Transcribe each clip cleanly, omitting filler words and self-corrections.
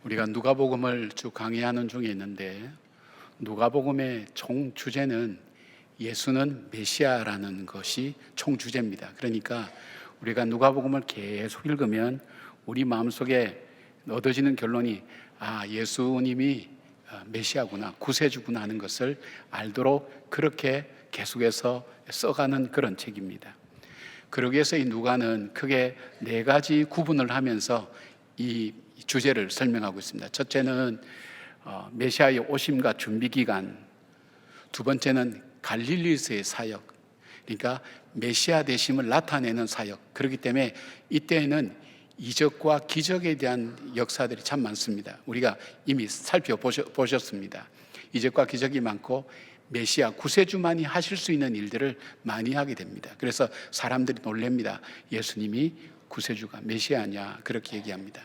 우리가 누가복음을 쭉 강의하는 중에 있는데 누가복음의 총 주제는 예수는 메시아라는 것이 총 주제입니다. 그러니까 우리가 누가복음을 계속 읽으면 우리 마음속에 얻어지는 결론이 예수님이 메시아구나, 구세주구나 하는 것을 알도록 그렇게 계속해서 써가는 그런 책입니다. 그러기 위해서 이 누가는 크게 네 가지 구분을 하면서 이 주제를 설명하고 있습니다. 첫째는 메시아의 오심과 준비 기간, 두 번째는 갈릴리에서의 사역, 그러니까 메시아 되심을 나타내는 사역. 그렇기 때문에 이때에는 이적과 기적에 대한 역사들이 참 많습니다. 우리가 이미 살펴보셨습니다. 이적과 기적이 많고 메시아 구세주만이 하실 수 있는 일들을 많이 하게 됩니다. 그래서 사람들이 놀랍니다. 예수님이 구세주가 메시아냐, 그렇게 얘기합니다.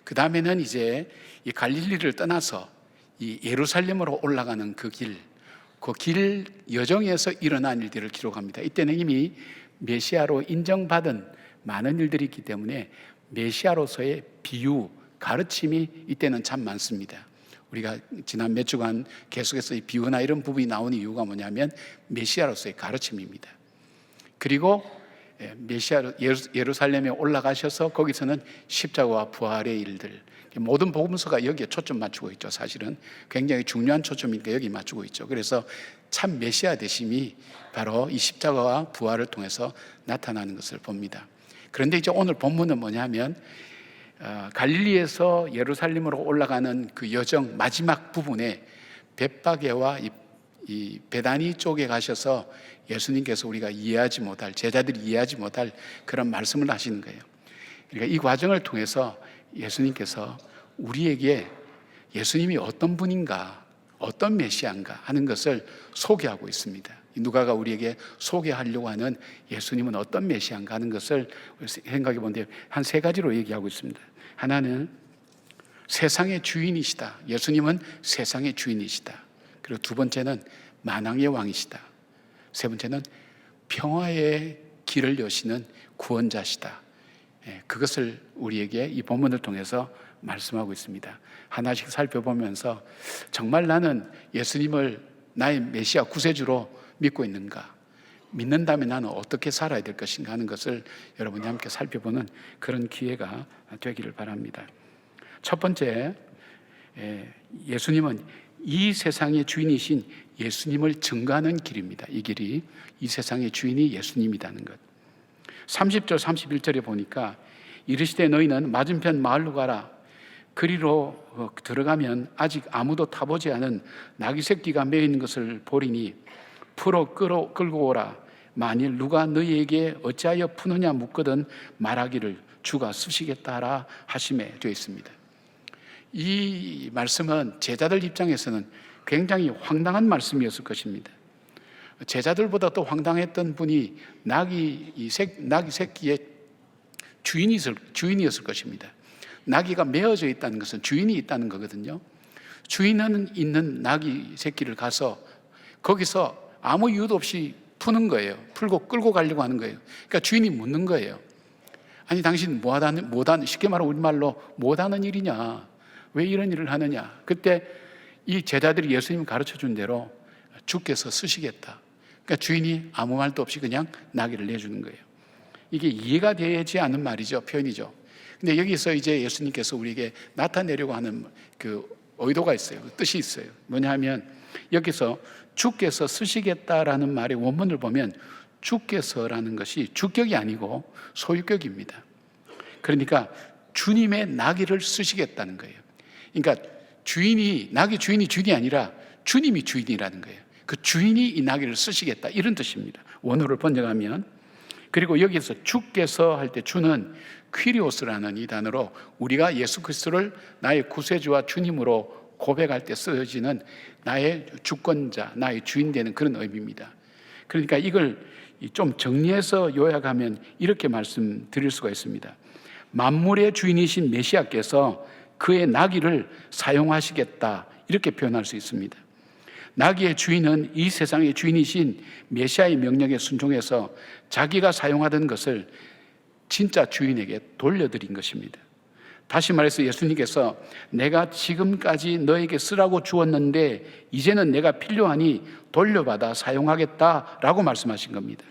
그 다음에는 이제 이 갈릴리를 떠나서 이 예루살렘으로 올라가는 그 길 여정에서 일어난 일들을 기록합니다. 이때는 이미 메시아로 인정받은 많은 일들이 있기 때문에 메시아로서의 비유, 가르침이 이때는 참 많습니다. 우리가 지난 몇 주간 계속해서 이 비유나 이런 부분이 나온 이유가 뭐냐면 메시아로서의 가르침입니다. 그리고 예루살렘에 올라가셔서 거기서는 십자가와 부활의 일들, 모든 복음서가 여기에 초점 맞추고 있죠. 사실은 굉장히 중요한 초점이니까 여기 맞추고 있죠. 그래서 참 메시아 되심이 바로 이 십자가와 부활을 통해서 나타나는 것을 봅니다. 그런데 이제 오늘 본문은 뭐냐면 갈릴리에서 예루살렘으로 올라가는 그 여정 마지막 부분에 벳바게와 이 베다니 쪽에 가셔서 예수님께서 우리가 이해하지 못할, 제자들이 이해하지 못할 그런 말씀을 하시는 거예요. 그러니까 이 과정을 통해서 예수님께서 우리에게 예수님이 어떤 분인가, 어떤 메시아인가 하는 것을 소개하고 있습니다. 누가가 우리에게 소개하려고 하는 예수님은 어떤 메시아인가 하는 것을 생각해 본데 한 세 가지로 얘기하고 있습니다. 하나는 세상의 주인이시다. 예수님은 세상의 주인이시다. 그리고 두 번째는 만왕의 왕이시다. 세 번째는 평화의 길을 여시는 구원자시다. 그것을 우리에게 이 본문을 통해서 말씀하고 있습니다. 하나씩 살펴보면서 정말 나는 예수님을 나의 메시아 구세주로 믿고 있는가? 믿는다면 나는 어떻게 살아야 될 것인가 하는 것을 여러분이 함께 살펴보는 그런 기회가 되기를 바랍니다. 첫 번째, 예수님은 이 세상의 주인이신 예수님을 증거하는 길입니다. 이 길이 이 세상의 주인이 예수님이라는 것. 30절 31절에 보니까 이르시되 너희는 맞은편 마을로 가라. 그리로 들어가면 아직 아무도 타보지 않은 나귀 새끼가 매어 있는 것을 보리니 풀어 끌고 오라. 만일 누가 너희에게 어찌하여 푸느냐 묻거든 말하기를 주가 쓰시겠다 하라 하심에 되어 있습니다. 이 말씀은 제자들 입장에서는 굉장히 황당한 말씀이었을 것입니다. 제자들보다 또 황당했던 분이 나귀 새끼의 주인이었을 것입니다. 나귀가 메어져 있다는 것은 주인이 있다는 거거든요. 주인은 있는 나귀 새끼를 가서 거기서 아무 이유도 없이 푸는 거예요. 풀고 끌고 가려고 하는 거예요. 그러니까 주인이 묻는 거예요. 아니 당신 뭐하는 쉽게 말하면 우리말로 못하는 일이냐, 왜 이런 일을 하느냐. 그때 이 제자들이 예수님 가르쳐 준 대로 주께서 쓰시겠다. 그러니까 주인이 아무 말도 없이 그냥 나귀를 내주는 거예요. 이게 이해가 되지 않는 말이죠, 표현이죠. 근데 여기서 이제 예수님께서 우리에게 나타내려고 하는 그 의도가 있어요. 그 뜻이 있어요. 뭐냐 하면 여기서 주께서 쓰시겠다라는 말의 원문을 보면 주께서라는 것이 주격이 아니고 소유격입니다. 그러니까 주님의 나귀를 쓰시겠다는 거예요. 그러니까 나귀 주인이 아니라 주님이 주인이라는 거예요. 그 주인이 이 나귀를 쓰시겠다, 이런 뜻입니다. 원어를 번역하면. 그리고 여기서 주께서 할 때 주는 퀴리오스라는 이 단어로 우리가 예수 그리스도를 나의 구세주와 주님으로 고백할 때 쓰여지는 나의 주권자, 나의 주인 되는 그런 의미입니다. 그러니까 이걸 좀 정리해서 요약하면 이렇게 말씀드릴 수가 있습니다. 만물의 주인이신 메시아께서 그의 나귀를 사용하시겠다, 이렇게 표현할 수 있습니다. 나귀의 주인은 이 세상의 주인이신 메시아의 명령에 순종해서 자기가 사용하던 것을 진짜 주인에게 돌려드린 것입니다. 다시 말해서 예수님께서 내가 지금까지 너에게 쓰라고 주었는데 이제는 내가 필요하니 돌려받아 사용하겠다라고 말씀하신 겁니다.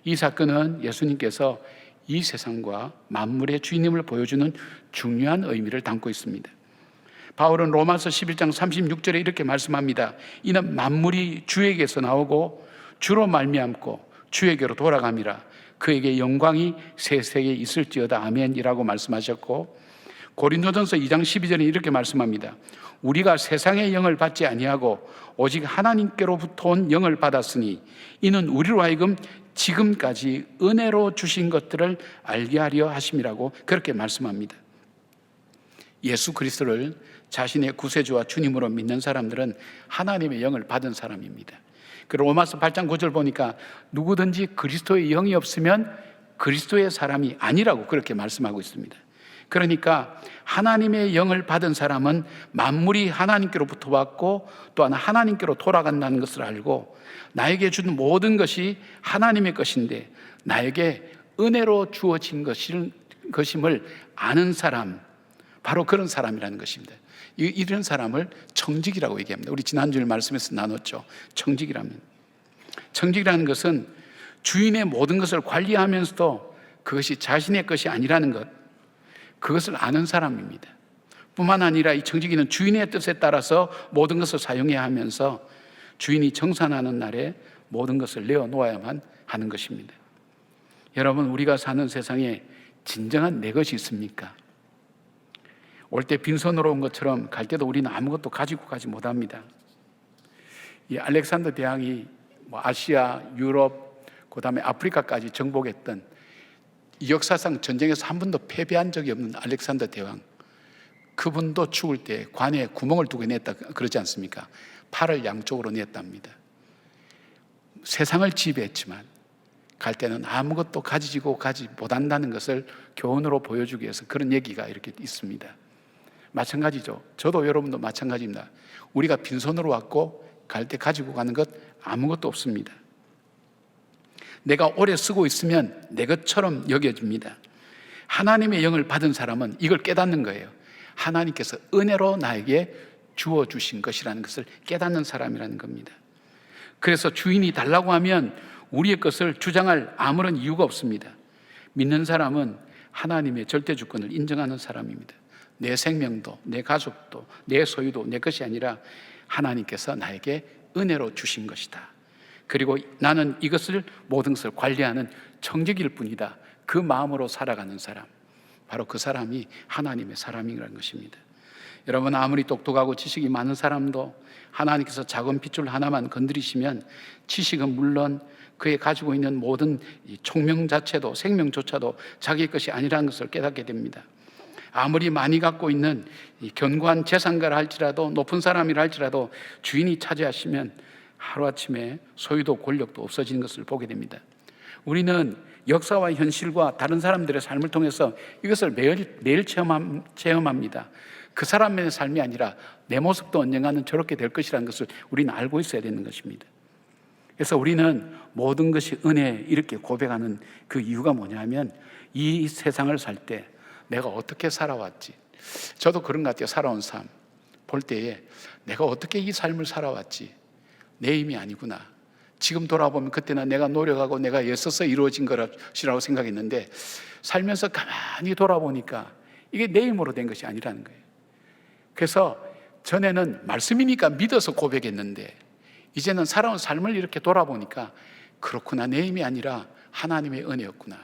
이 사건은 예수님께서 이 세상과 만물의 주인임을 보여주는 중요한 의미를 담고 있습니다. 바울은 로마서 11장 36절에 이렇게 말씀합니다. 이는 만물이 주에게서 나오고 주로 말미암고 주에게로 돌아감이라. 그에게 영광이 세세에 있을지어다. 아멘이라고 말씀하셨고, 고린도전서 2장 12절에 이렇게 말씀합니다. 우리가 세상의 영을 받지 아니하고 오직 하나님께로부터 온 영을 받았으니 이는 우리로 하여금 지금까지 은혜로 주신 것들을 알게 하려 하심이라고 그렇게 말씀합니다. 예수 그리스도를 자신의 구세주와 주님으로 믿는 사람들은 하나님의 영을 받은 사람입니다. 그 로마서 8장 9절 보니까 누구든지 그리스도의 영이 없으면 그리스도의 사람이 아니라고 그렇게 말씀하고 있습니다. 그러니까 하나님의 영을 받은 사람은 만물이 하나님께로부터 왔고 또한 하나님께로 돌아간다는 것을 알고 나에게 준 모든 것이 하나님의 것인데 나에게 은혜로 주어진 것임을 아는 사람, 바로 그런 사람이라는 것입니다. 이런 사람을 청직이라고 얘기합니다. 우리 지난주에 말씀에서 나눴죠. 청직이라는 것은 주인의 모든 것을 관리하면서도 그것이 자신의 것이 아니라는 것, 그것을 아는 사람입니다. 뿐만 아니라 이 청지기는 주인의 뜻에 따라서 모든 것을 사용해야 하면서 주인이 정산하는 날에 모든 것을 내어놓아야만 하는 것입니다. 여러분, 우리가 사는 세상에 진정한 내 것이 있습니까? 올 때 빈손으로 온 것처럼 갈 때도 우리는 아무것도 가지고 가지 못합니다. 이 알렉산더 대왕이 아시아, 유럽, 그 다음에 아프리카까지 정복했던 이 역사상 전쟁에서 한 번도 패배한 적이 없는 알렉산더 대왕, 그분도 죽을 때 관에 구멍을 두고 냈다 그러지 않습니까? 팔을 양쪽으로 냈답니다. 세상을 지배했지만 갈 때는 아무것도 가지고 가지 못한다는 것을 교훈으로 보여주기 위해서 그런 얘기가 이렇게 있습니다. 마찬가지죠. 저도 여러분도 마찬가지입니다. 우리가 빈손으로 왔고 갈 때 가지고 가는 것 아무것도 없습니다. 내가 오래 쓰고 있으면 내 것처럼 여겨집니다. 하나님의 영을 받은 사람은 이걸 깨닫는 거예요. 하나님께서 은혜로 나에게 주어주신 것이라는 것을 깨닫는 사람이라는 겁니다. 그래서 주인이 달라고 하면 우리의 것을 주장할 아무런 이유가 없습니다. 믿는 사람은 하나님의 절대 주권을 인정하는 사람입니다. 내 생명도, 내 가족도, 내 소유도 내 것이 아니라 하나님께서 나에게 은혜로 주신 것이다. 그리고 나는 이것을 모든 것을 관리하는 청지기일 뿐이다. 그 마음으로 살아가는 사람, 바로 그 사람이 하나님의 사람이라는 것입니다. 여러분, 아무리 똑똑하고 지식이 많은 사람도 하나님께서 작은 핏줄 하나만 건드리시면 지식은 물론 그의 가지고 있는 모든 총명 자체도, 생명조차도 자기의 것이 아니라는 것을 깨닫게 됩니다. 아무리 많이 갖고 있는 견고한 재산가라 할지라도, 높은 사람이라 할지라도 주인이 차지하시면 하루아침에 소유도 권력도 없어지는 것을 보게 됩니다. 우리는 역사와 현실과 다른 사람들의 삶을 통해서 이것을 매일 체험합니다. 그 사람의 삶이 아니라 내 모습도 언젠가는 저렇게 될 것이라는 것을 우리는 알고 있어야 되는 것입니다. 그래서 우리는 모든 것이 은혜 이렇게 고백하는 그 이유가 뭐냐면 이 세상을 살 때 내가 어떻게 살아왔지, 저도 그런 것 같아요. 살아온 삶 볼 때에 내가 어떻게 이 삶을 살아왔지, 내 힘이 아니구나. 지금 돌아보면 그때는 내가 노력하고 내가 애써서 이루어진 것이라고 생각했는데 살면서 가만히 돌아보니까 이게 내 힘으로 된 것이 아니라는 거예요. 그래서 전에는 말씀이니까 믿어서 고백했는데 이제는 살아온 삶을 이렇게 돌아보니까 그렇구나, 내 힘이 아니라 하나님의 은혜였구나,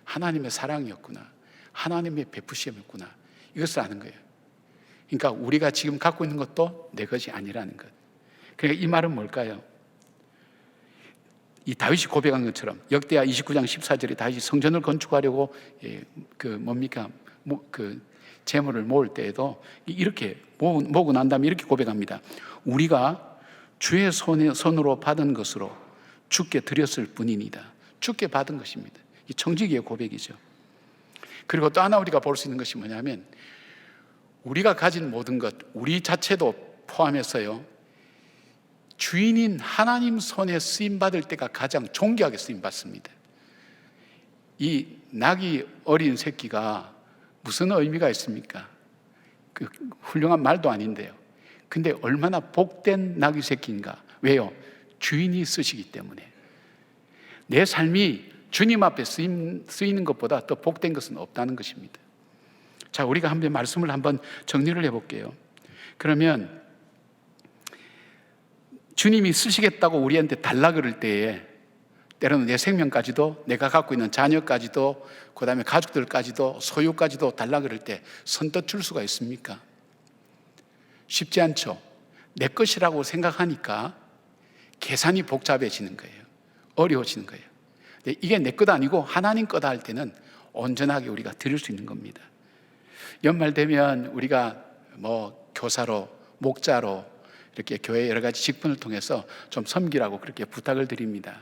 하나님의 사랑이었구나, 하나님의 베푸심이었구나, 이것을 아는 거예요. 그러니까 우리가 지금 갖고 있는 것도 내 것이 아니라는 것. 그러니까 이 말은 뭘까요? 이 다윗이 고백한 것처럼 역대하 29장 14절에 다윗이 성전을 건축하려고 재물을 모을 때에도 이렇게 모으고 난 다음에 이렇게 고백합니다. 우리가 주의 손으로 받은 것으로 주께 드렸을 뿐이니다. 주께 받은 것입니다. 이 청지기의 고백이죠. 그리고 또 하나 우리가 볼 수 있는 것이 뭐냐면 우리가 가진 모든 것, 우리 자체도 포함해서요, 주인인 하나님 손에 쓰임받을 때가 가장 존귀하게 쓰임받습니다. 이 낙이 어린 새끼가 무슨 의미가 있습니까? 그 훌륭한 말도 아닌데요. 근데 얼마나 복된 낙이 새끼인가. 왜요? 주인이 쓰시기 때문에. 내 삶이 주님 앞에 쓰이는 것보다 더 복된 것은 없다는 것입니다. 자, 우리가 한번 말씀을 한번 정리를 해볼게요. 그러면 주님이 쓰시겠다고 우리한테 달라 그럴 때에 때로는 내 생명까지도, 내가 갖고 있는 자녀까지도, 그 다음에 가족들까지도, 소유까지도 달라 그럴 때 선뜻 줄 수가 있습니까? 쉽지 않죠. 내 것이라고 생각하니까 계산이 복잡해지는 거예요. 어려워지는 거예요. 근데 이게 내 것 아니고 하나님 거다 할 때는 온전하게 우리가 드릴 수 있는 겁니다. 연말 되면 우리가 교사로, 목자로 이렇게 교회 여러 가지 직분을 통해서 좀 섬기라고 그렇게 부탁을 드립니다.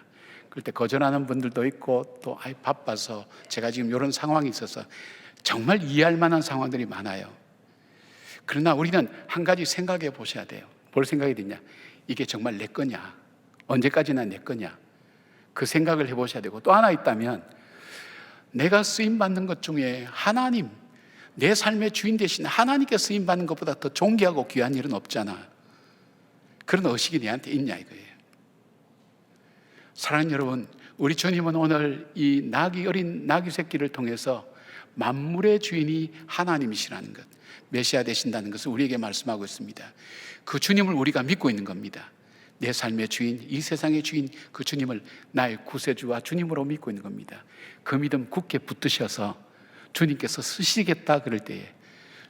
그럴 때 거절하는 분들도 있고, 또 바빠서 제가 지금 이런 상황이 있어서 정말 이해할 만한 상황들이 많아요. 그러나 우리는 한 가지 생각해 보셔야 돼요. 뭘 생각이 되냐? 이게 정말 내 거냐? 언제까지나 내 거냐? 그 생각을 해보셔야 되고, 또 하나 있다면 내가 쓰임받는 것 중에 하나님, 내 삶의 주인 되신 하나님께 쓰임받는 것보다 더 존귀하고 귀한 일은 없잖아. 그런 의식이 내한테 있냐 이거예요. 사랑하는 여러분, 우리 주님은 오늘 이 어린 나귀 새끼를 통해서 만물의 주인이 하나님이시라는 것, 메시아 되신다는 것을 우리에게 말씀하고 있습니다. 그 주님을 우리가 믿고 있는 겁니다. 내 삶의 주인, 이 세상의 주인, 그 주님을 나의 구세주와 주님으로 믿고 있는 겁니다. 그 믿음 굳게 붙드셔서 주님께서 쓰시겠다 그럴 때에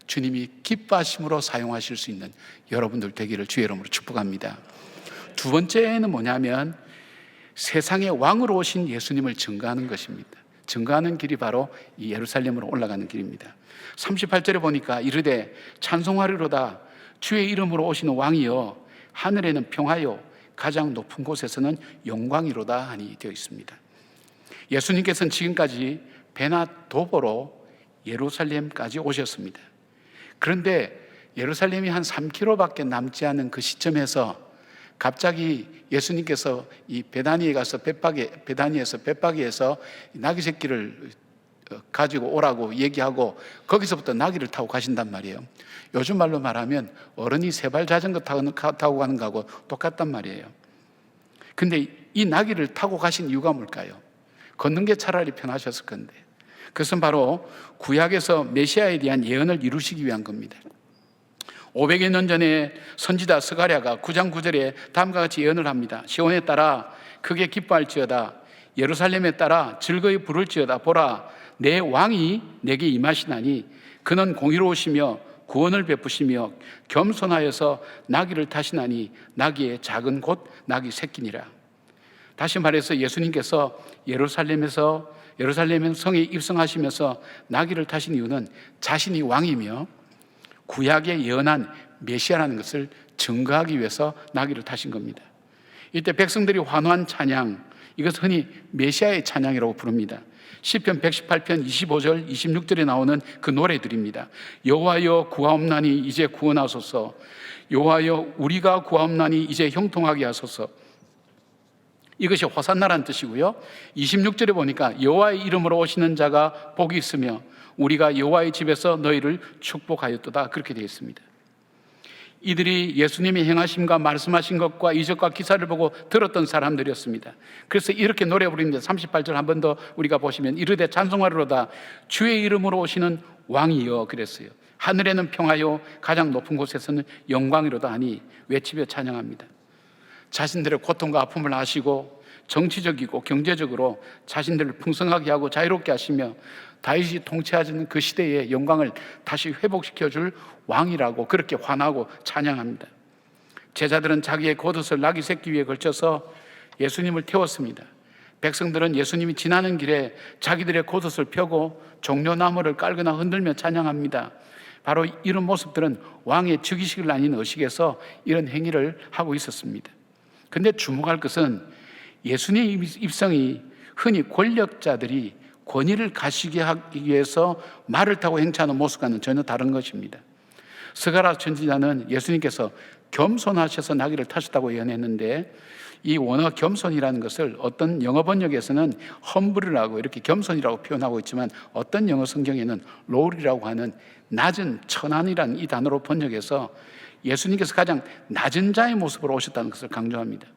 주님이 기뻐하심으로 사용하실 수 있는 여러분들 되기를 주의 이름으로 축복합니다. 두 번째는 뭐냐면 세상의 왕으로 오신 예수님을 증거하는 것입니다. 증거하는 길이 바로 이 예루살렘으로 올라가는 길입니다. 38절에 보니까 이르되 찬송하리로다 주의 이름으로 오시는 왕이여 하늘에는 평하여 가장 높은 곳에서는 영광이로다 하니 되어 있습니다. 예수님께서는 지금까지 배나 도보로 예루살렘까지 오셨습니다. 그런데 예루살렘이 한 3km밖에 남지 않은 그 시점에서 갑자기 예수님께서 이 베다니에서 벳바기에서 나귀 새끼를 가지고 오라고 얘기하고 거기서부터 나귀를 타고 가신단 말이에요. 요즘 말로 말하면 어른이 세발 자전거 타고 가는 거하고 똑같단 말이에요. 근데 이 나귀를 타고 가신 이유가 뭘까요? 걷는 게 차라리 편하셨을 건데, 그것은 바로 구약에서 메시아에 대한 예언을 이루시기 위한 겁니다. 500여 년 전에 선지자 스가랴가 9장 9절에 다음과 같이 예언을 합니다. 시온에 따라 크게 기뻐할지어다, 예루살렘에 따라 즐거이 부를지어다. 보라, 내 왕이 내게 임하시나니 그는 공의로우시며 구원을 베푸시며 겸손하여서 나귀를 타시나니 나귀의 작은 곧 나귀 새끼니라. 다시 말해서 예수님께서 예루살렘 성에 입성하시면서 나귀를 타신 이유는 자신이 왕이며 구약에 예언한 메시아라는 것을 증거하기 위해서 나귀를 타신 겁니다. 이때 백성들이 환호한 찬양, 이것을 흔히 메시아의 찬양이라고 부릅니다. 시편 118편 25절 26절에 나오는 그 노래들입니다. 여호와여 구하옵나니 이제 구원하소서, 여호와여 우리가 구하옵나니 이제 형통하게 하소서. 이것이 호산나라는 뜻이고요. 26절에 보니까 여호와의 이름으로 오시는 자가 복이 있으며 우리가 여호와의 집에서 너희를 축복하였도다, 그렇게 되어 있습니다. 이들이 예수님이 행하심과 말씀하신 것과 이적과 기사를 보고 들었던 사람들이었습니다. 그래서 이렇게 노래 부릅니다. 38절 한 번 더 우리가 보시면 이르되 찬송하리로다 주의 이름으로 오시는 왕이여 그랬어요. 하늘에는 평하여 가장 높은 곳에서는 영광이로다 하니 외치며 찬양합니다. 자신들의 고통과 아픔을 아시고 정치적이고 경제적으로 자신들을 풍성하게 하고 자유롭게 하시며 다윗이 통치하는 그 시대의 영광을 다시 회복시켜줄 왕이라고 그렇게 환호하고 찬양합니다. 제자들은 자기의 겉옷을 나귀 새끼 위에 걸쳐서 예수님을 태웠습니다. 백성들은 예수님이 지나는 길에 자기들의 겉옷을 펴고 종려나무를 깔거나 흔들며 찬양합니다. 바로 이런 모습들은 왕의 즉위식을 나뉜 의식에서 이런 행위를 하고 있었습니다. 그런데 주목할 것은 예수님의 입성이 흔히 권력자들이 권위를 가지게 하기 위해서 말을 타고 행차하는 모습과는 전혀 다른 것입니다. 스가랴 선지자는 예수님께서 겸손하셔서 나귀를 타셨다고 예언했는데, 이 원어 겸손이라는 것을 어떤 영어 번역에서는 험블이라고 이렇게 겸손이라고 표현하고 있지만, 어떤 영어 성경에는 롤이라고 하는 낮은, 천한이라는 이 단어로 번역해서 예수님께서 가장 낮은 자의 모습으로 오셨다는 것을 강조합니다.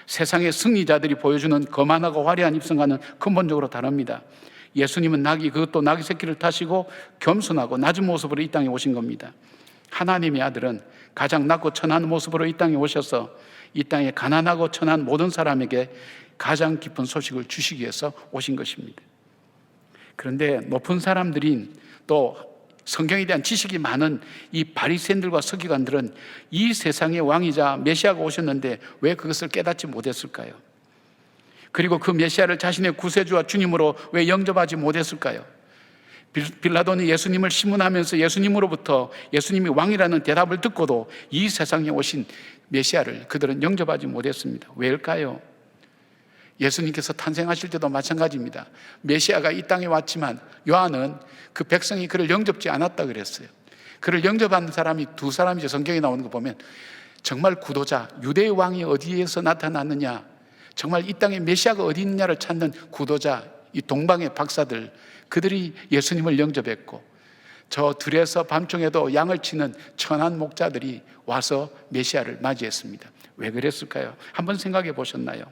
세상의 승리자들이 보여주는 거만하고 화려한 입성과는 근본적으로 다릅니다. 예수님은 나귀, 그것도 나귀 새끼를 타시고 겸손하고 낮은 모습으로 이 땅에 오신 겁니다. 하나님의 아들은 가장 낮고 천한 모습으로 이 땅에 오셔서 이 땅에 가난하고 천한 모든 사람에게 가장 기쁜 소식을 주시기 위해서 오신 것입니다. 그런데 높은 사람들인, 또 성경에 대한 지식이 많은 이 바리새인들과 서기관들은 이 세상의 왕이자 메시아가 오셨는데 왜 그것을 깨닫지 못했을까요? 그리고 그 메시아를 자신의 구세주와 주님으로 왜 영접하지 못했을까요? 빌라도는 예수님을 시문하면서 예수님으로부터 예수님이 왕이라는 대답을 듣고도 이 세상에 오신 메시아를 그들은 영접하지 못했습니다. 왜일까요? 예수님께서 탄생하실 때도 마찬가지입니다. 메시아가 이 땅에 왔지만 요한은 그 백성이 그를 영접지 않았다 그랬어요. 그를 영접한 사람이 두 사람이죠. 성경에 나오는 거 보면 정말 구도자, 유대의 왕이 어디에서 나타났느냐, 정말 이 땅에 메시아가 어디 있느냐를 찾는 구도자, 이 동방의 박사들, 그들이 예수님을 영접했고, 저 들에서 밤중에도 양을 치는 천한 목자들이 와서 메시아를 맞이했습니다. 왜 그랬을까요? 한번 생각해 보셨나요?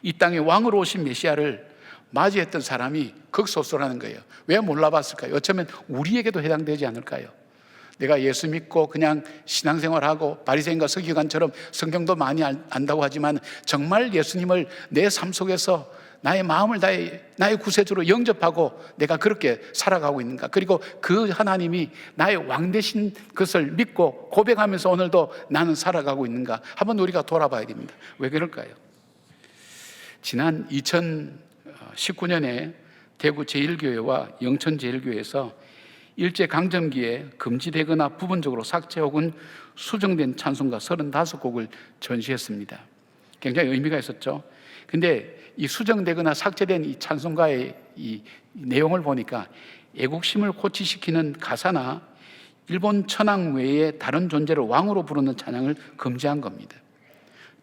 이 땅에 왕으로 오신 메시아를 맞이했던 사람이 극소수라는 거예요. 왜 몰라봤을까요? 어쩌면 우리에게도 해당되지 않을까요? 내가 예수 믿고 그냥 신앙생활하고 바리새인과 서기관처럼 성경도 많이 안다고 하지만 정말 예수님을 내 삶 속에서 나의 마음을 다해 나의 구세주로 영접하고 내가 그렇게 살아가고 있는가? 그리고 그 하나님이 나의 왕 되신 것을 믿고 고백하면서 오늘도 나는 살아가고 있는가? 한번 우리가 돌아봐야 됩니다. 왜 그럴까요? 지난 2019년에 대구 제1교회와 영천 제1교회에서 일제강점기에 금지되거나 부분적으로 삭제 혹은 수정된 찬송가 35곡을 전시했습니다. 굉장히 의미가 있었죠. 근데 이 수정되거나 삭제된 이 찬송가의 이 내용을 보니까 애국심을 고취시키는 가사나 일본 천황 외에 다른 존재를 왕으로 부르는 찬양을 금지한 겁니다.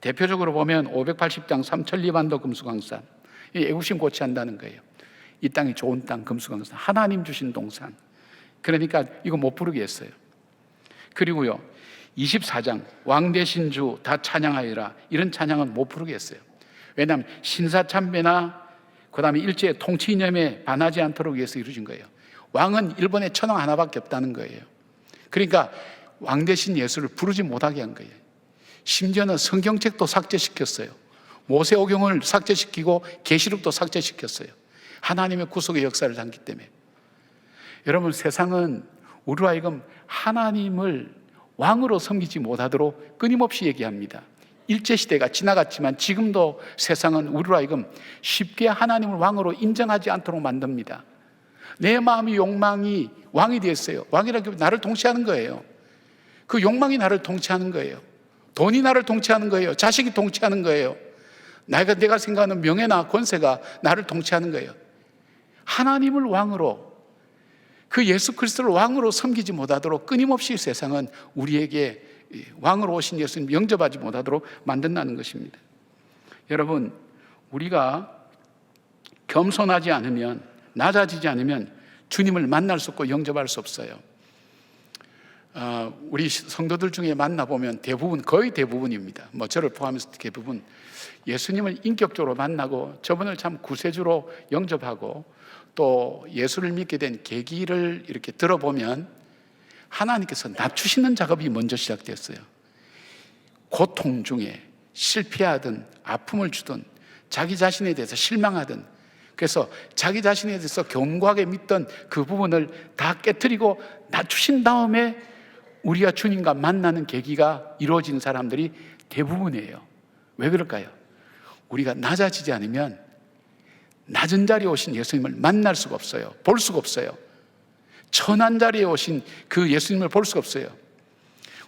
대표적으로 보면 580장 삼천리반도 금수강산, 이 애국심 고취한다는 거예요. 이 땅이 좋은 땅 금수강산, 하나님 주신 동산. 그러니까 이거 못 부르게 했어요. 그리고요 24장 왕 되신 주 다 찬양하여라, 이런 찬양은 못 부르게 했어요. 왜냐하면 신사참배나 그 다음에 일제의 통치 이념에 반하지 않도록 위해서 이루어진 거예요. 왕은 일본에 천황 하나밖에 없다는 거예요. 그러니까 왕 되신 예수를 부르지 못하게 한 거예요. 심지어는 성경책도 삭제시켰어요. 모세오경을 삭제시키고 계시록도 삭제시켰어요. 하나님의 구속의 역사를 담기 때문에. 여러분, 세상은 우리로 하여금 하나님을 왕으로 섬기지 못하도록 끊임없이 얘기합니다. 일제시대가 지나갔지만 지금도 세상은 우리로 하여금 쉽게 하나님을 왕으로 인정하지 않도록 만듭니다. 내 마음의 욕망이 왕이 됐어요. 왕이라는 게 나를 통치하는 거예요. 그 욕망이 나를 통치하는 거예요. 돈이 나를 통치하는 거예요. 자식이 통치하는 거예요. 내가 생각하는 명예나 권세가 나를 통치하는 거예요. 하나님을 왕으로, 그 예수 그리스도를 왕으로 섬기지 못하도록 끊임없이 세상은 우리에게 왕으로 오신 예수님 영접하지 못하도록 만든다는 것입니다. 여러분, 우리가 겸손하지 않으면, 낮아지지 않으면 주님을 만날 수 없고 영접할 수 없어요. 우리 성도들 중에 만나보면 대부분, 거의 대부분입니다. 저를 포함해서 대부분 예수님을 인격적으로 만나고 저분을 참 구세주로 영접하고 또 예수를 믿게 된 계기를 이렇게 들어보면 하나님께서 낮추시는 작업이 먼저 시작됐어요. 고통 중에 실패하든 아픔을 주든 자기 자신에 대해서 실망하든, 그래서 자기 자신에 대해서 견고하게 믿던 그 부분을 다 깨트리고 낮추신 다음에 우리가 주님과 만나는 계기가 이루어진 사람들이 대부분이에요. 왜 그럴까요? 우리가 낮아지지 않으면 낮은 자리에 오신 예수님을 만날 수가 없어요. 볼 수가 없어요. 천한 자리에 오신 그 예수님을 볼 수가 없어요.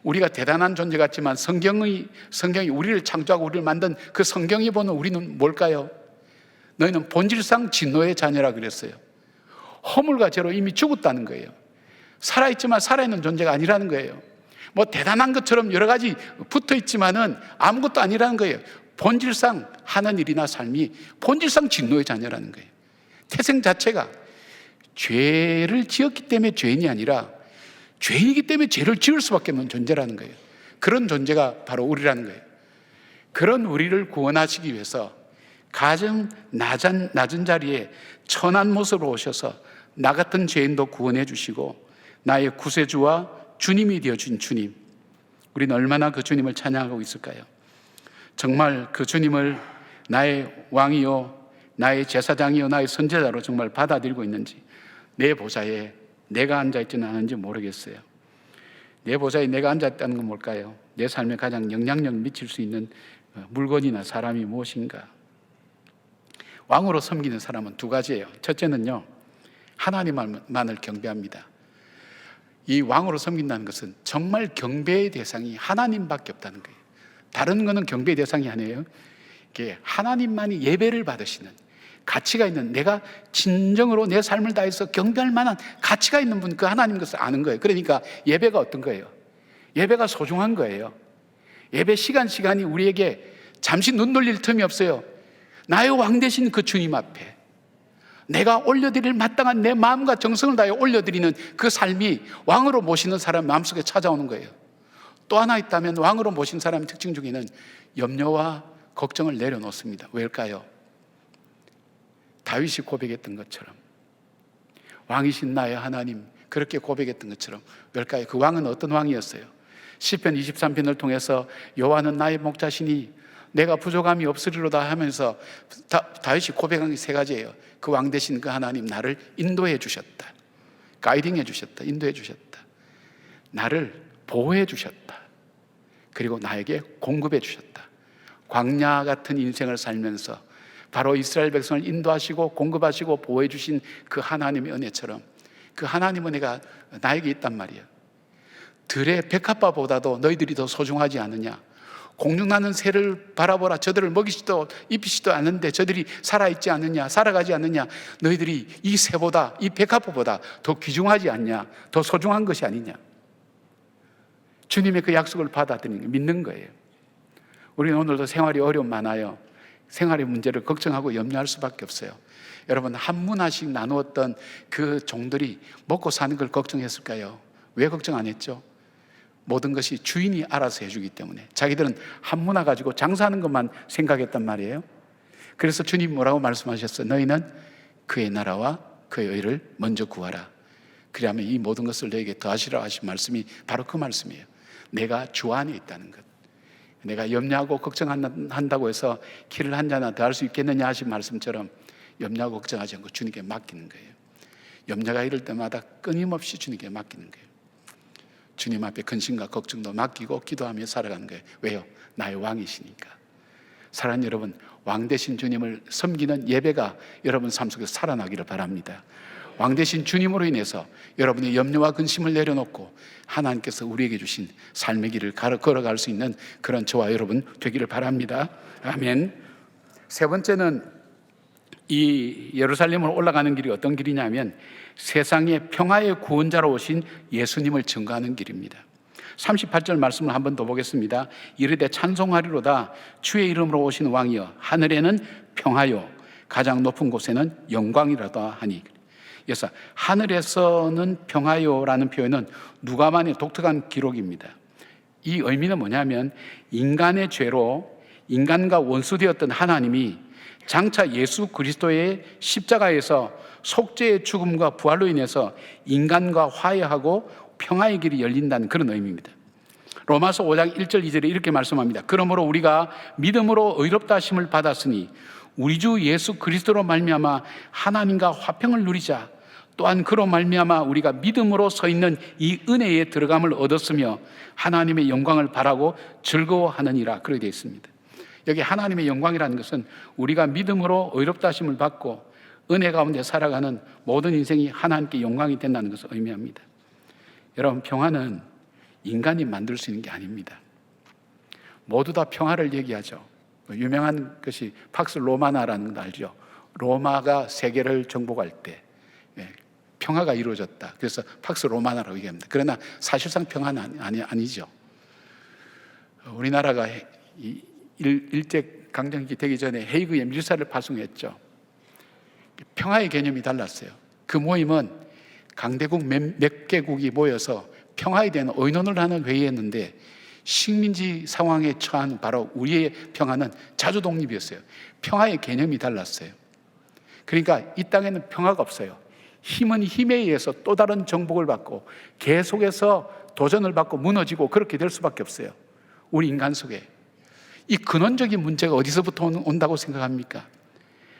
우리가 대단한 존재 같지만 성경이 우리를 창조하고 우리를 만든 그 성경이 보는 우리는 뭘까요? 너희는 본질상 진노의 자녀라 그랬어요. 허물과 죄로 이미 죽었다는 거예요. 살아있지만 살아있는 존재가 아니라는 거예요. 뭐 대단한 것처럼 여러 가지 붙어 있지만은 아무것도 아니라는 거예요. 본질상 하는 일이나 삶이 본질상 진노의 자녀라는 거예요. 태생 자체가 죄를 지었기 때문에 죄인이 아니라 죄인이기 때문에 죄를 지을 수밖에 없는 존재라는 거예요. 그런 존재가 바로 우리라는 거예요. 그런 우리를 구원하시기 위해서 가장 낮은 자리에 천한 모습으로 오셔서 나 같은 죄인도 구원해 주시고 나의 구세주와 주님이 되어준 주님, 우리는 얼마나 그 주님을 찬양하고 있을까요? 정말 그 주님을 나의 왕이요, 나의 제사장이요, 나의 선제자로 정말 받아들이고 있는지, 내 보좌에 내가 앉아있지는 않은지 모르겠어요. 내 보좌에 내가 앉아있다는 건 뭘까요? 내 삶에 가장 영향력 미칠 수 있는 물건이나 사람이 무엇인가? 왕으로 섬기는 사람은 두 가지예요. 첫째는요, 하나님만을 경배합니다. 이 왕으로 섬긴다는 것은 정말 경배의 대상이 하나님밖에 없다는 거예요. 다른 거는 경배의 대상이 아니에요. 하나님만이 예배를 받으시는, 가치가 있는, 내가 진정으로 내 삶을 다해서 경배할 만한 가치가 있는 분, 그 하나님 것을 아는 거예요. 그러니까 예배가 어떤 거예요? 예배가 소중한 거예요. 예배 시간이 우리에게 잠시 눈 돌릴 틈이 없어요. 나의 왕 되신 그 주님 앞에 내가 올려드릴 마땅한 내 마음과 정성을 다해 올려드리는 그 삶이 왕으로 모시는 사람 마음속에 찾아오는 거예요. 또 하나 있다면 왕으로 모신 사람의 특징 중에는 염려와 걱정을 내려놓습니다. 왜일까요? 다윗이 고백했던 것처럼, 왕이신 나의 하나님, 그렇게 고백했던 것처럼. 왜일까요? 그 왕은 어떤 왕이었어요? 시편 23편을 통해서 여호와는 나의 목자시니 내가 부족함이 없으리로다 하면서 다윗이 고백한 게 세 가지예요. 그 왕 되신 그 하나님, 나를 인도해 주셨다, 가이딩해 주셨다, 인도해 주셨다, 나를 보호해 주셨다, 그리고 나에게 공급해 주셨다. 광야 같은 인생을 살면서 바로 이스라엘 백성을 인도하시고 공급하시고 보호해 주신 그 하나님의 은혜처럼 그 하나님 은혜가 나에게 있단 말이에요. 들의 백합화보다도 너희들이 더 소중하지 않느냐? 공중나는 새를 바라보라. 저들을 먹이지도 입히지도 않는데 저들이 살아있지 않느냐? 살아가지 않느냐? 너희들이 이 새보다, 이 백합화보다 더 귀중하지 않냐? 더 소중한 것이 아니냐? 주님의 그 약속을 받아들이는, 믿는 거예요. 우리는 오늘도 생활이 어려움 많아요. 생활의 문제를 걱정하고 염려할 수밖에 없어요. 여러분, 한 문화씩 나누었던 그 종들이 먹고 사는 걸 걱정했을까요? 왜 걱정 안 했죠? 모든 것이 주인이 알아서 해주기 때문에. 자기들은 한 문화 가지고 장사하는 것만 생각했단 말이에요. 그래서 주님 뭐라고 말씀하셨어요? 너희는 그의 나라와 그의 의를 먼저 구하라. 그러면 이 모든 것을 너에게 더하시라 하신 말씀이 바로 그 말씀이에요. 내가 주 안에 있다는 것. 내가 염려하고 걱정한다고 해서 키를 한 잔 더 할 수 있겠느냐 하신 말씀처럼 염려하고 걱정하지 않고 주님께 맡기는 거예요. 염려가 이럴 때마다 끊임없이 주님께 맡기는 거예요. 주님 앞에 근심과 걱정도 맡기고 기도하며 살아가는 거예요. 왜요? 나의 왕이시니까. 사랑하는 여러분, 왕 되신 주님을 섬기는 예배가 여러분 삶 속에서 살아나기를 바랍니다. 왕 되신 주님으로 인해서 여러분의 염려와 근심을 내려놓고 하나님께서 우리에게 주신 삶의 길을 걸어갈 수 있는 그런 저와 여러분 되기를 바랍니다. 아멘. 세 번째는 이 예루살렘으로 올라가는 길이 어떤 길이냐면 세상의 평화의 구원자로 오신 예수님을 증거하는 길입니다. 38절 말씀을 한번 더 보겠습니다. 이르되 찬송하리로다 주의 이름으로 오신 왕이여 하늘에는 평화요 가장 높은 곳에는 영광이라다 하니. 그래서 하늘에서는 평화요라는 표현은 누가만의 독특한 기록입니다. 이 의미는 뭐냐면 인간의 죄로 인간과 원수되었던 하나님이 장차 예수 그리스도의 십자가에서 속죄의 죽음과 부활로 인해서 인간과 화해하고 평화의 길이 열린다는 그런 의미입니다. 로마서 5장 1절 2절에 이렇게 말씀합니다. 그러므로 우리가 믿음으로 의롭다 하심을 받았으니 우리 주 예수 그리스도로 말미암아 하나님과 화평을 누리자. 또한 그로 말미암아 우리가 믿음으로 서 있는 이 은혜에 들어감을 얻었으며 하나님의 영광을 바라고 즐거워하느니라. 그렇게 되어 있습니다. 여기 하나님의 영광이라는 것은 우리가 믿음으로 의롭다 하심을 받고 은혜 가운데 살아가는 모든 인생이 하나님께 영광이 된다는 것을 의미합니다. 여러분, 평화는 인간이 만들 수 있는 게 아닙니다. 모두 다 평화를 얘기하죠. 유명한 것이 팍스 로마나라는 거 알죠? 로마가 세계를 정복할 때 평화가 이루어졌다. 그래서 팍스 로마나라고 얘기합니다. 그러나 사실상 평화는 아니죠. 우리나라가 일제강점기 되기 전에 헤이그에 밀사를 파송했죠. 평화의 개념이 달랐어요. 그 모임은 강대국 몇 개국이 모여서 평화에 대한 의논을 하는 회의였는데, 식민지 상황에 처한 바로 우리의 평화는 자주 독립이었어요. 평화의 개념이 달랐어요. 그러니까 이 땅에는 평화가 없어요. 힘은 힘에 의해서 또 다른 정복을 받고 계속해서 도전을 받고 무너지고 그렇게 될 수밖에 없어요. 우리 인간 속에. 이 근원적인 문제가 어디서부터 온다고 생각합니까?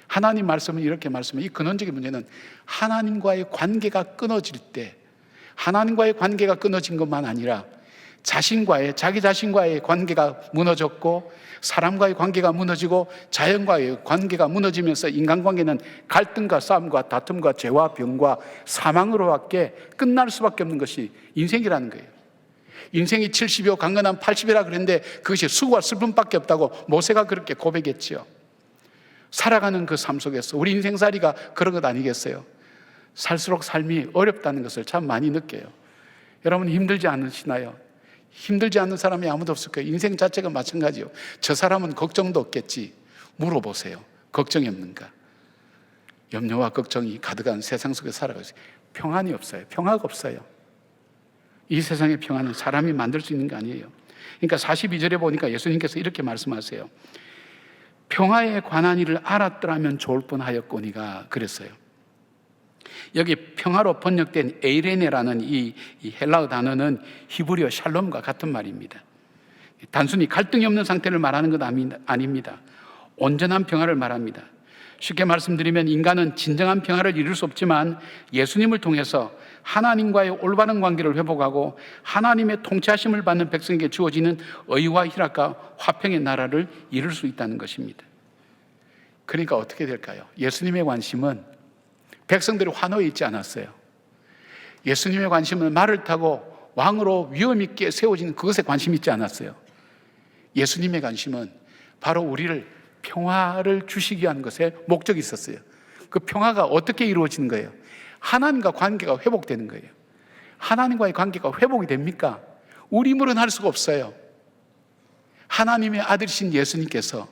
하나님 말씀은 이렇게 말씀해요. 이 근원적인 문제는 하나님과의 관계가 끊어질 때, 하나님과의 관계가 끊어진 것만 아니라 자기 자신과의 관계가 무너졌고, 사람과의 관계가 무너지고, 자연과의 관계가 무너지면서 인간관계는 갈등과 싸움과 다툼과 죄와 병과 사망으로밖에 끝날 수밖에 없는 것이 인생이라는 거예요. 인생이 70이요 강건한 80이라 그랬는데 그것이 수고와 슬픔밖에 없다고 모세가 그렇게 고백했지요. 살아가는 그 삶 속에서 우리 인생살이가 그런 것 아니겠어요? 살수록 삶이 어렵다는 것을 참 많이 느껴요. 여러분 힘들지 않으시나요? 힘들지 않는 사람이 아무도 없을 거예요. 인생 자체가 마찬가지요. 저 사람은 걱정도 없겠지. 물어보세요. 걱정이 없는가? 염려와 걱정이 가득한 세상 속에 살아가고 있어요. 평안이 없어요. 평화가 없어요. 이 세상의 평안은 사람이 만들 수 있는 게 아니에요. 그러니까 42절에 보니까 예수님께서 이렇게 말씀하세요. 평화에 관한 일을 알았더라면 좋을 뻔하였거니가 그랬어요. 여기 평화로 번역된 에이레네라는 이 헬라어 단어는 히브리어 샬롬과 같은 말입니다. 단순히 갈등이 없는 상태를 말하는 것 아닙니다. 온전한 평화를 말합니다. 쉽게 말씀드리면 인간은 진정한 평화를 이룰 수 없지만 예수님을 통해서 하나님과의 올바른 관계를 회복하고 하나님의 통치하심을 받는 백성에게 주어지는 의와 희락과 화평의 나라를 이룰 수 있다는 것입니다. 그러니까 어떻게 될까요? 예수님의 관심은 백성들이 환호에 있지 않았어요. 예수님의 관심은 말을 타고 왕으로 위엄 있게 세워지는 그것에 관심이 있지 않았어요. 예수님의 관심은 바로 우리를 평화를 주시기 위한 것에 목적이 있었어요. 그 평화가 어떻게 이루어지는 거예요? 하나님과 관계가 회복되는 거예요. 하나님과의 관계가 회복이 됩니까? 우리 힘으로는 할 수가 없어요. 하나님의 아들이신 예수님께서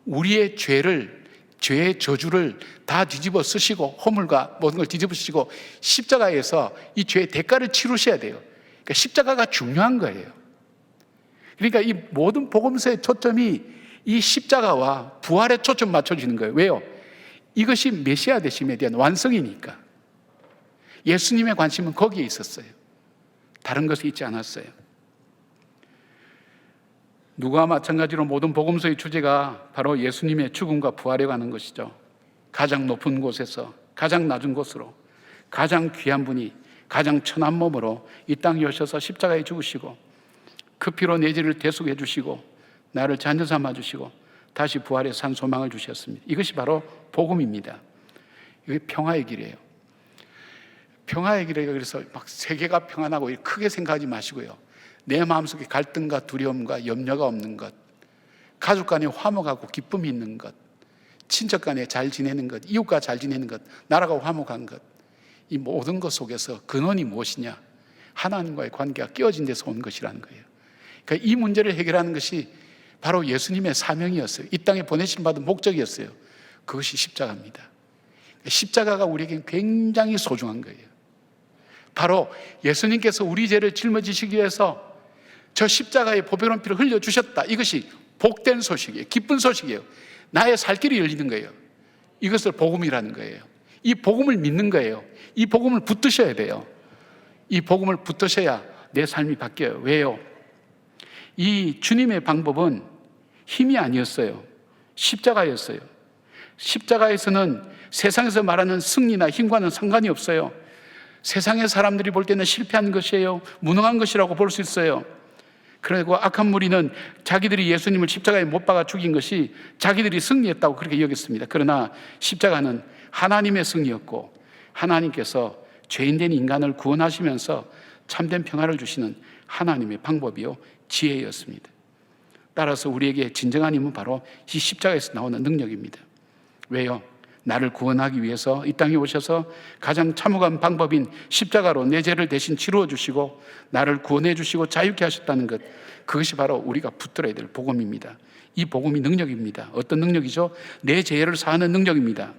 우리의 죄의 저주를 다 뒤집어 쓰시고 허물과 모든 걸 뒤집어 쓰시고 십자가에서 이 죄의 대가를 치르셔야 돼요. 그러니까 십자가가 중요한 거예요. 그러니까 이 모든 복음서의 초점이 이 십자가와 부활에 초점 맞춰지는 거예요. 왜요? 이것이 메시아 되심에 대한 완성이니까. 예수님의 관심은 거기에 있었어요. 다른 것이 있지 않았어요. 누구와 마찬가지로 모든 복음서의 주제가 바로 예수님의 죽음과 부활에 관한 것이죠. 가장 높은 곳에서 가장 낮은 곳으로 가장 귀한 분이 가장 천한 몸으로 이 땅에 오셔서 십자가에 죽으시고 그 피로 내 죄를 대속해 주시고 나를 자녀 삼아 주시고 다시 부활의 산 소망을 주셨습니다. 이것이 바로 복음입니다. 이게 평화의 길이에요. 평화의 길이에요. 그래서 막 세계가 평안하고 크게 생각하지 마시고요. 내 마음속에 갈등과 두려움과 염려가 없는 것, 가족 간에 화목하고 기쁨이 있는 것, 친척 간에 잘 지내는 것, 이웃과 잘 지내는 것, 나라가 화목한 것, 이 모든 것 속에서 근원이 무엇이냐? 하나님과의 관계가 깨어진 데서 온 것이라는 거예요. 그러니까 이 문제를 해결하는 것이 바로 예수님의 사명이었어요. 이 땅에 보내심 받은 목적이었어요. 그것이 십자가입니다. 십자가가 우리에게 굉장히 소중한 거예요. 바로 예수님께서 우리 죄를 짊어지시기 위해서 저 십자가의 보배로운 피를 흘려주셨다. 이것이 복된 소식이에요. 기쁜 소식이에요. 나의 살 길이 열리는 거예요. 이것을 복음이라는 거예요. 이 복음을 믿는 거예요. 이 복음을 붙드셔야 돼요. 이 복음을 붙드셔야 내 삶이 바뀌어요. 왜요? 이 주님의 방법은 힘이 아니었어요. 십자가였어요. 십자가에서는 세상에서 말하는 승리나 힘과는 상관이 없어요. 세상의 사람들이 볼 때는 실패한 것이에요. 무능한 것이라고 볼 수 있어요. 그리고 악한 무리는 자기들이 예수님을 십자가에 못 박아 죽인 것이 자기들이 승리했다고 그렇게 여겼습니다. 그러나 십자가는 하나님의 승리였고 하나님께서 죄인된 인간을 구원하시면서 참된 평화를 주시는 하나님의 방법이요 지혜였습니다. 따라서 우리에게 진정한 힘은 바로 이 십자가에서 나오는 능력입니다. 왜요? 나를 구원하기 위해서 이 땅에 오셔서 가장 참혹한 방법인 십자가로 내 죄를 대신 치루어 주시고 나를 구원해 주시고 자유케 하셨다는 것, 그것이 바로 우리가 붙들어야 될 복음입니다. 이 복음이 능력입니다. 어떤 능력이죠? 내 죄를 사하는 능력입니다.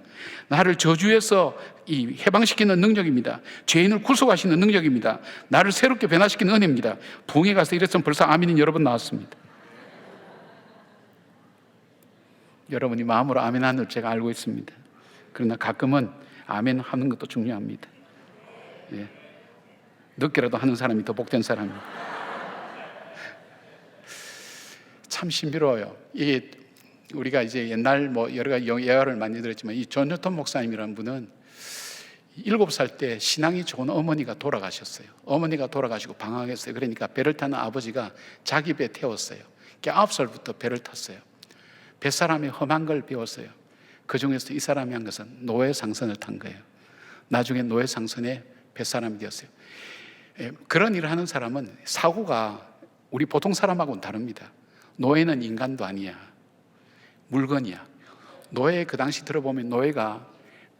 나를 저주에서 해방시키는 능력입니다. 죄인을 구속하시는 능력입니다. 나를 새롭게 변화시키는 은혜입니다. 부흥에 가서 이랬으면 벌써 아멘이 여러 번 나왔습니다. 여러분이 마음으로 아멘 하는 걸 제가 알고 있습니다. 그러나 가끔은 아멘 하는 것도 중요합니다. 예. 늦게라도 하는 사람이 더 복된 사람입니다. 참 신비로워요. 이게 우리가 이제 옛날 여러 가지 예화를 많이 들었지만 이 존 뉴턴 목사님이라는 분은 7살 때 신앙이 좋은 어머니가 돌아가셨어요. 어머니가 돌아가시고 방황했어요. 그러니까 배를 타는 아버지가 자기 배 태웠어요. 9살부터 배를 탔어요. 뱃사람이 험한 걸 배웠어요. 그 중에서 이 사람이 한 것은 노예상선을 탄 거예요. 나중에 노예상선의 뱃사람이 되었어요. 그런 일을 하는 사람은 사고가 우리 보통 사람하고는 다릅니다. 노예는 인간도 아니야. 물건이야. 노예, 그 당시 들어보면 노예가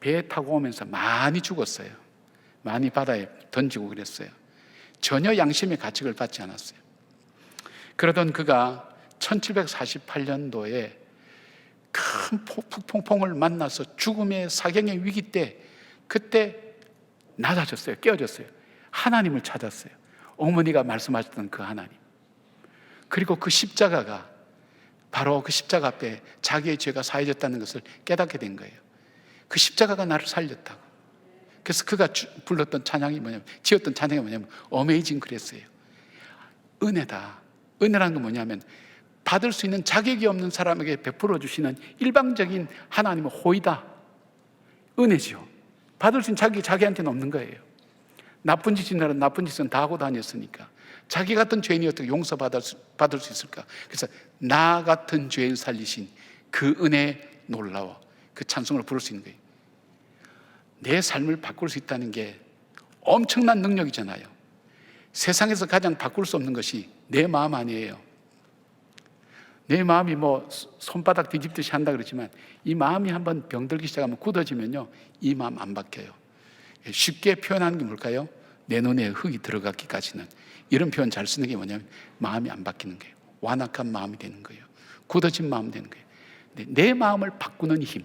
배에 타고 오면서 많이 죽었어요. 많이 바다에 던지고 그랬어요. 전혀 양심의 가책을 받지 않았어요. 그러던 그가 1748년도에 큰 폭풍을 만나서 죽음의 사경의 위기 때, 그때 낮아졌어요. 깨어졌어요. 하나님을 찾았어요. 어머니가 말씀하셨던 그 하나님. 그리고 그 십자가가 바로 그 십자가 앞에 자기의 죄가 사해졌다는 것을 깨닫게 된 거예요. 그 십자가가 나를 살렸다고. 그래서 그가 불렀던 찬양이 뭐냐면, 지었던 찬양이 뭐냐면 어메이징 그랬어요. 은혜다. 은혜라는 건 뭐냐면 받을 수 있는 자격이 없는 사람에게 베풀어 주시는 일방적인 하나님의 호의다. 은혜죠. 받을 수 있는 자격이 자기한테는 없는 거예요. 나쁜 짓이나 나쁜 짓은 다 하고 다녔으니까 자기 같은 죄인이 어떻게 용서받을 수 있을까? 그래서 나 같은 죄인 살리신 그 은혜에 놀라워 그 찬송을 부를 수 있는 거예요. 내 삶을 바꿀 수 있다는 게 엄청난 능력이잖아요. 세상에서 가장 바꿀 수 없는 것이 내 마음 아니에요. 내 마음이 손바닥 뒤집듯이 한다 그러지만 이 마음이 한번 병들기 시작하면 굳어지면요, 이 마음 안 바뀌어요. 쉽게 표현하는 게 뭘까요? 내 눈에 흙이 들어가기까지는. 이런 표현 잘 쓰는 게 뭐냐면 마음이 안 바뀌는 거예요. 완악한 마음이 되는 거예요. 굳어진 마음 되는 거예요. 근데 내 마음을 바꾸는 힘,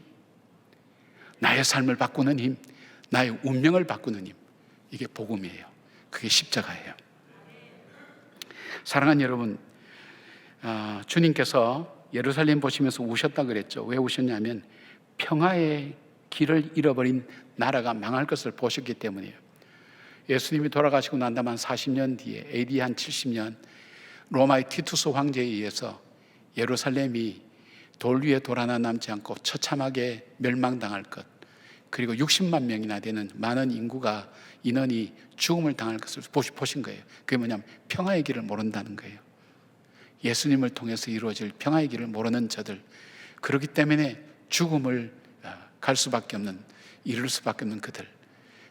나의 삶을 바꾸는 힘, 나의 운명을 바꾸는 힘, 이게 복음이에요. 그게 십자가예요. 사랑하는 여러분, 주님께서 예루살렘 보시면서 우셨다 그랬죠. 왜 우셨냐면 평화의 길을 잃어버린 나라가 망할 것을 보셨기 때문이에요. 예수님이 돌아가시고 난 다음 한 40년 뒤에 AD 한 70년 로마의 티투스 황제에 의해서 예루살렘이 돌 위에 돌 하나 남지 않고 처참하게 멸망당할 것, 그리고 60만 명이나 되는 많은 인원이 죽음을 당할 것을 보신 거예요. 그게 뭐냐면 평화의 길을 모른다는 거예요. 예수님을 통해서 이루어질 평화의 길을 모르는 저들, 그렇기 때문에 죽음을 갈 수밖에 없는, 이룰 수밖에 없는 그들,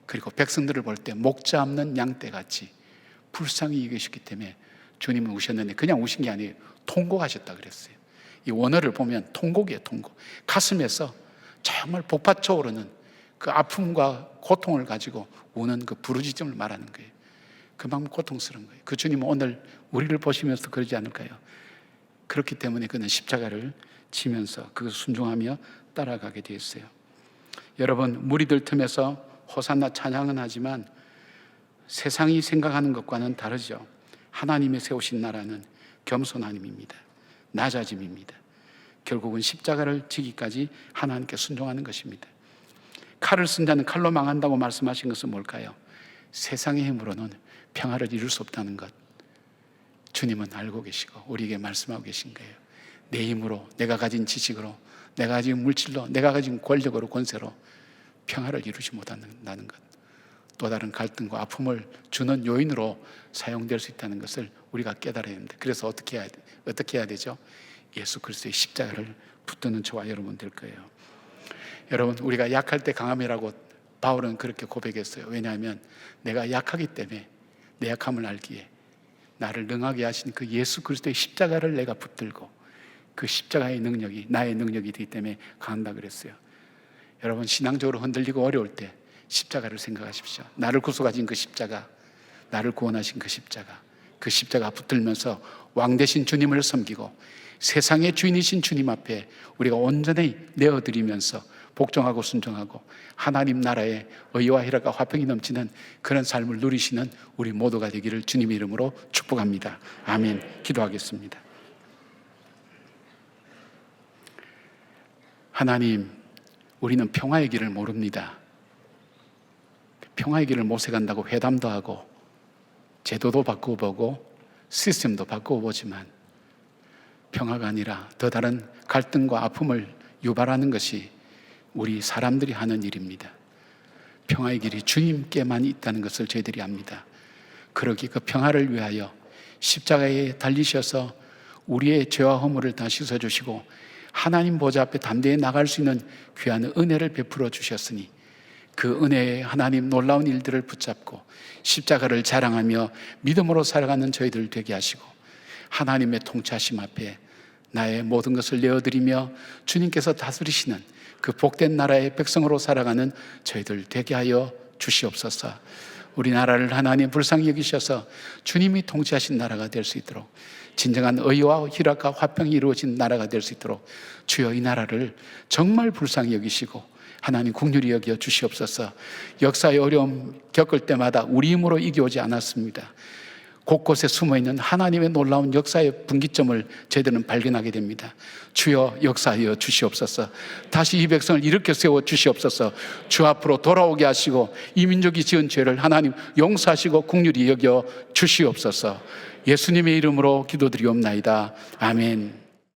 그리고 백성들을 볼 때 목자 없는 양떼같이 불쌍히 여기셨기 때문에 주님은 우셨는데 그냥 우신 게 아니에요. 통곡하셨다 그랬어요. 이 원어를 보면 통곡이에요. 통곡. 가슴에서 정말 복받쳐 오르는 그 아픔과 고통을 가지고 우는 그 부르짖음을 말하는 거예요. 그만큼 고통스러운 거예요. 그 주님은 오늘 우리를 보시면서 그러지 않을까요? 그렇기 때문에 그는 십자가를 지면서 그 순종하며 따라가게 되었어요. 여러분, 무리들 틈에서 호산나 찬양은 하지만 세상이 생각하는 것과는 다르죠. 하나님이 세우신 나라는 겸손함입니다. 낮아짐입니다. 결국은 십자가를 지기까지 하나님께 순종하는 것입니다. 칼을 쓴 자는 칼로 망한다고 말씀하신 것은 뭘까요? 세상의 힘으로는 평화를 이룰 수 없다는 것, 주님은 알고 계시고 우리에게 말씀하고 계신 거예요. 내 힘으로, 내가 가진 지식으로, 내가 가진 물질로, 내가 가진 권력으로, 권세로 평화를 이루지 못한다는 것, 또 다른 갈등과 아픔을 주는 요인으로 사용될 수 있다는 것을 우리가 깨달아야 합니다. 그래서 어떻게 해야 되죠? 예수 그리스도의 십자가를 붙드는 저와 여러분 될 거예요. 여러분, 우리가 약할 때 강함이라고 바울은 그렇게 고백했어요. 왜냐하면 내가 약하기 때문에 내 약함을 알기에 나를 능하게 하신 그 예수 그리스도의 십자가를 내가 붙들고 그 십자가의 능력이 나의 능력이 되기 때문에 강한다 그랬어요. 여러분, 신앙적으로 흔들리고 어려울 때 십자가를 생각하십시오. 나를 구속하신 그 십자가, 나를 구원하신 그 십자가 붙들면서 왕 되신 주님을 섬기고 세상의 주인이신 주님 앞에 우리가 온전히 내어드리면서 복종하고 순종하고 하나님 나라의 의와 희락과 화평이 넘치는 그런 삶을 누리시는 우리 모두가 되기를 주님의 이름으로 축복합니다. 아멘. 기도하겠습니다. 하나님, 우리는 평화의 길을 모릅니다. 평화의 길을 모색한다고 회담도 하고 제도도 바꾸어보고 시스템도 바꾸어보지만 평화가 아니라 더 다른 갈등과 아픔을 유발하는 것이 우리 사람들이 하는 일입니다. 평화의 길이 주님께만 있다는 것을 저희들이 압니다. 그러기 그 평화를 위하여 십자가에 달리셔서 우리의 죄와 허물을 다 씻어주시고 하나님 보좌 앞에 담대히 나갈 수 있는 귀한 은혜를 베풀어 주셨으니 그 은혜의 하나님 놀라운 일들을 붙잡고 십자가를 자랑하며 믿음으로 살아가는 저희들 되게 하시고 하나님의 통치하심 앞에 나의 모든 것을 내어드리며 주님께서 다스리시는 그 복된 나라의 백성으로 살아가는 저희들 되게 하여 주시옵소서. 우리나라를 하나님 불쌍히 여기셔서 주님이 통치하신 나라가 될 수 있도록 진정한 의와 희락과 화평이 이루어진 나라가 될 수 있도록 주여 이 나라를 정말 불쌍히 여기시고 하나님 긍휼히 여겨 주시옵소서. 역사의 어려움 겪을 때마다 우리 힘으로 이겨오지 않았습니다. 곳곳에 숨어있는 하나님의 놀라운 역사의 분기점을 저희들은 발견하게 됩니다. 주여 역사하여 주시옵소서. 다시 이 백성을 일으켜 세워 주시옵소서. 주 앞으로 돌아오게 하시고 이 민족이 지은 죄를 하나님 용서하시고 긍휼히 여겨 주시옵소서. 예수님의 이름으로 기도드리옵나이다. 아멘.